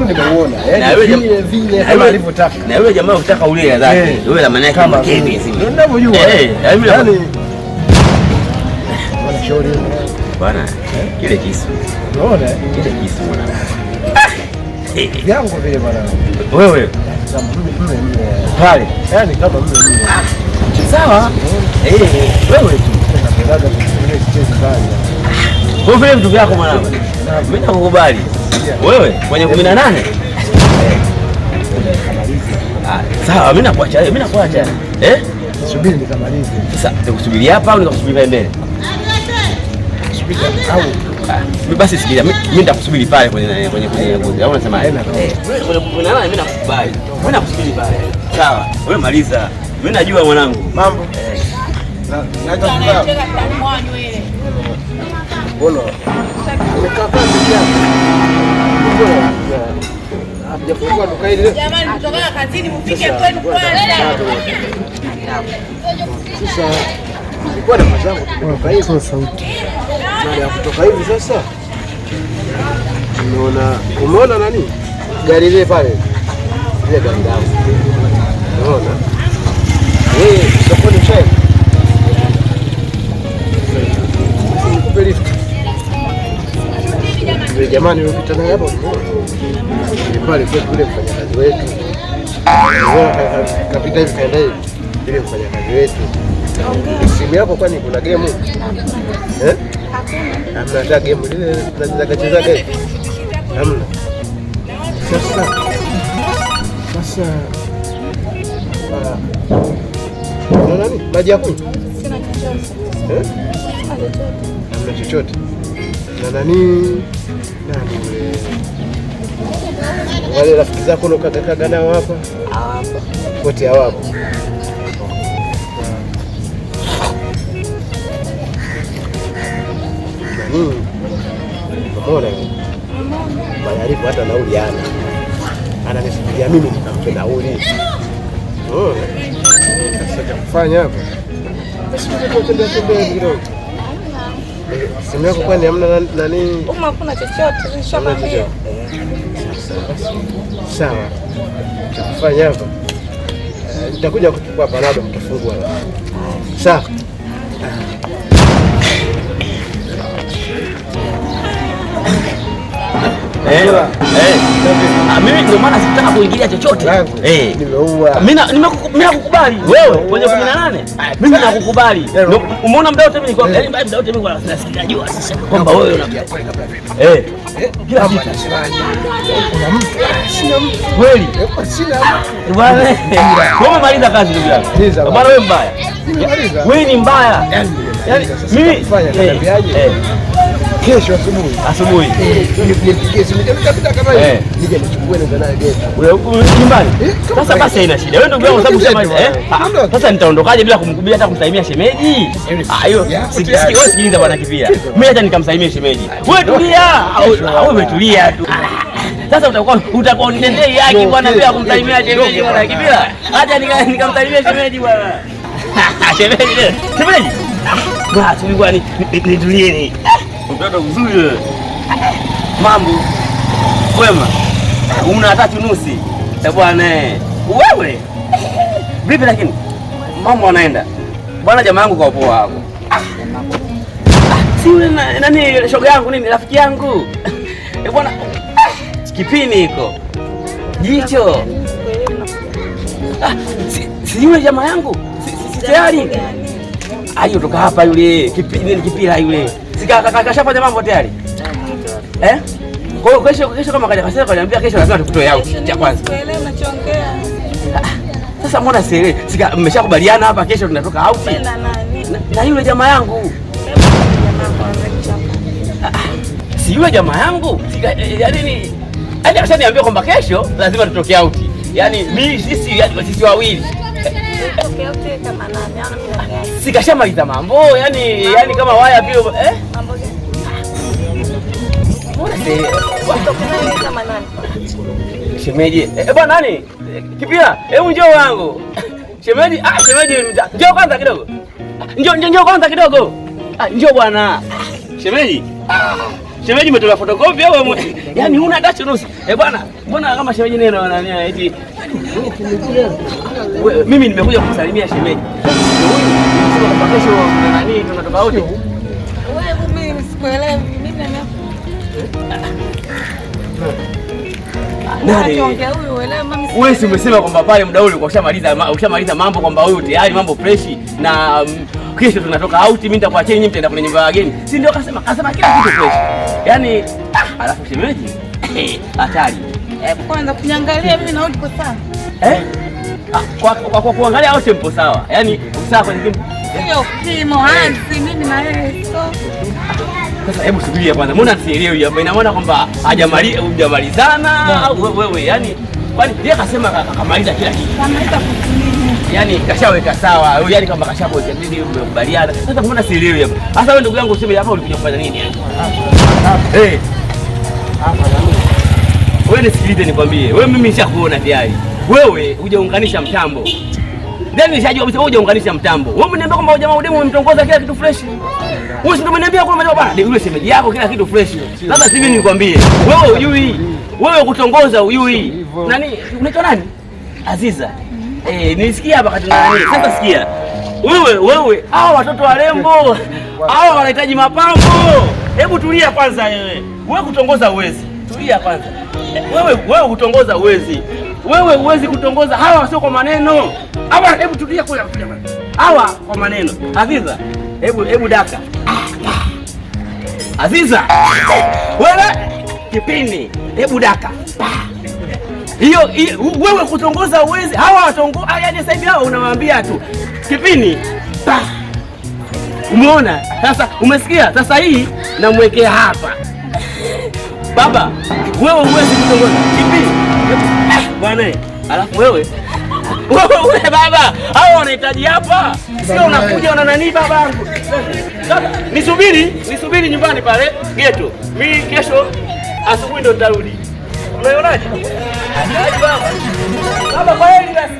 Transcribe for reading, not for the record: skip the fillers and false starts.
tu nimeuona. Yaani vile kama alivyotaka. Na yule jamaa utaka ule ya zake. Yule la maana yake kama Kevin hivi. Ndio ninavyojua. Yaani bwana shauri bwana kile kisu. Unaona? Kile kisu bwana. Yangu vile bwana. Wewe pale. Yaani kama mimi. Sawa. Wewe tu. Napenda kucheza mbali. Kwa vile vitu vyako mwanangu. Mimi nakukubali. Wewe kwenye 18? Sawa, mimi nakuacha wewe, mimi nakuacha. Subiri nikamalize. Sasa nikusubiri hapa au nikakusubiri mbele? Subiri au mimi basi sikilia. Mimi nitakusubiri pale kwenye au unasema kwenye 18 mimi nakukubali. Mimi nakusubiri pale. Sawa, wewe maliza. Mimi najua mwanangu. Mambo. Naita kukaa. Bono. Nimekaa pale hajafungua duka hili. Jamani, kutoka kazini mfike kwenu kwanza. Sasa nilikuwa na mazangu tumetoka hivi sauti. Baada ya kutoka hivi sasa umeona nani? Gari lile pale. Ile gari langu. Unaona? Wewe sokoni chai. Nikupe lift. Yule jamani yupita naye hapo. Ni pale kwa yule mfanyakazi wetu. Kapita hivi kaenda hivi. Yule mfanyakazi wetu. Simu yako kwani kuna game? Hamna hata game ile tunacheza game. Hamna. Sasa nani? Maji ya kunywa? Sina chochote. Hamna chochote. Na nani wale rafiki zako unakakaga nao hapa? Hapa. Wote hawapo. Mbona? Bali alipo hata nauli ana. Ananisubiria mimi nikampe nauli. Sasa cha kufanya hapa. Basi tembea kidogo. Simu yako kwani hamna nani? Hakuna chochote, nishakwambia. Sawa. Cha kufanya hapa. Nitakuja kuchukua panado mtafungua. Sawa. Mimi ndio maana sitaka kuingilia chochote. Nimeua. Mimi nakukubali. Wewe kwenye 18? Mimi nakukubali. Umeona muda wote mimi niko yaani muda wote mimi najua sasa kwamba wewe una kila kitu. Kuna mtu? Sina mtu. Kweli? Sina mtu. Bwana, wewe maliza kazi ndugu yangu. Bwana wewe mbaya. Wewe ni mbaya. Yaani mimi niambiaje? Kesho asubuhi. Nipigie simu nikapita kama hivi. Nije nichukue nenda naye geti. Wewe nyumbani? Sasa basi haina shida. Wewe ndugu yangu sababu ushamaliza sasa nitaondokaje bila kumkubilia hata kumsalimia shemeji? Hiyo sikiliza bwana Kipira. Mimi hata nikamsalimia shemeji. Wewe tulia. Wewe umetulia tu. Sasa utakuwa unitendei haki bwana bila kumsalimia shemeji bwana Kipira. Acha nikamsalimia shemeji bwana. Shemeji. Bwana tulikuwa nitulieni. Mtoto mzuri. Mambo. Wema. Una 3:30. Bwana wewe. Vipi lakini? Mambo anaenda. Bwana jamaa yangu kwa poa hapo. Si yule nani shoga yangu nini rafiki yangu. Bwana kipini iko. Jicho. Si yule jamaa yangu. Si tayari. Ayo toka hapa yule Kipira yule. Kashafanya mambo tayari. Kwa hiyo kesho kama kasema kaniambia kesho lazima tukutoe out cha kwanza. Unaelewa unachoongea? Sasa mbona sielewi? Mmeshakubaliana hapa kesho tunatoka out. Na yule jamaa yangu. Si yule jamaa yangu? Yaani ashaniambia kwamba kesho lazima tutoke out. Yaani mimi sisi wawili. Okay, kama nani? Sikashamaliza mambo, yani kama waya vile Mambo gani? Mbona kama nani? Shemeji. Bwana nani? Kipira, hebu njoo wangu. Shemeji, shemeji njoo kwanza kidogo. Njoo kwanza kidogo. Njoo bwana. Shemeji. Shemeji umetoka photocopy au wewe? Yaani huna hata nusu. Bwana, mbona kama shemeji neno nani eti mimi nimekuja kumsalimia shemeji. Huyu kesho nani tunatoka wote. Wewe mimi sikuelewi. Mimi wewe si umesema kwamba pale muda ule ushamaliza mambo kwamba huyu tayari mambo fresh na kesho tunatoka out, mimi nitakuachia nyinyi mtaenda kwenye nyumba ya wageni. Si ndio kasema kila kitu fresh. Yaani alafu shemeji hatari. Kwanza kuniangalia mimi na uko sawa. Kwa kuangalia wote mpo sawa. Yaani sawa kwenye kitu. Sio kimo hanzi mimi na yeye. Sasa hebu subiria kwanza. Mbona sielewi hapa? Ina maana kwamba hujamalizana au wewe yani kwani yeye akasema akamaliza kila kitu. Kamaliza kutumia. Yaani kashaweka sawa. Yaani kama kashaweka nini umekubaliana. Sasa mbona sielewi hapa? Sasa wewe ndugu yangu useme hapa ulikuja kufanya nini yani? Hapa nani? Wewe nisikilize nikwambie. Wewe mimi nishakuona tayari. Wewe hujaunganisha mtambo. Ndio nishajua kabisa wewe hujaunganisha mtambo. Wewe umeniambia kwamba jamaa udemu umemtongoza kila kitu fresh. Wewe ndio umeniambia kwamba bwana yule shemeji yako kila kitu fresh. Sasa hivi nikwambie, wewe hujui. Wewe kutongoza hujui. Nani? Unaitwa nani? Aziza. Nilisikia hapa kati nani. Sasa sikia. Wewe hao watoto warembo. Hao wanahitaji mapambo. Hebu tulia kwanza wewe. Wewe kutongoza uwezi. Tulia kwanza. Wewe kutongoza uwezi. Wewe huwezi kutongoza hawa sio kwa maneno. Hawa hebu tulia kule kwanza. Hawa kwa maneno. Aziza. Hebu daka. Aziza. Wewe kipindi. Hebu daka. Hiyo wewe kutongoza uwezi. Hawa watongoza yaani sasa hivi hao unawaambia tu. Kipindi. Umeona? Sasa umesikia? Sasa hii namwekea hapa. Baba, wewe huwezi kutongoza. Kipindi. Bwana, alafu wewe baba, hao wanahitaji hapa. Sio unakuja una nani baba yangu. Nisubiri nyumbani pale geto. Mimi kesho asubuhi ndo nitarudi. Unaonaje? Baba kwa heri basi.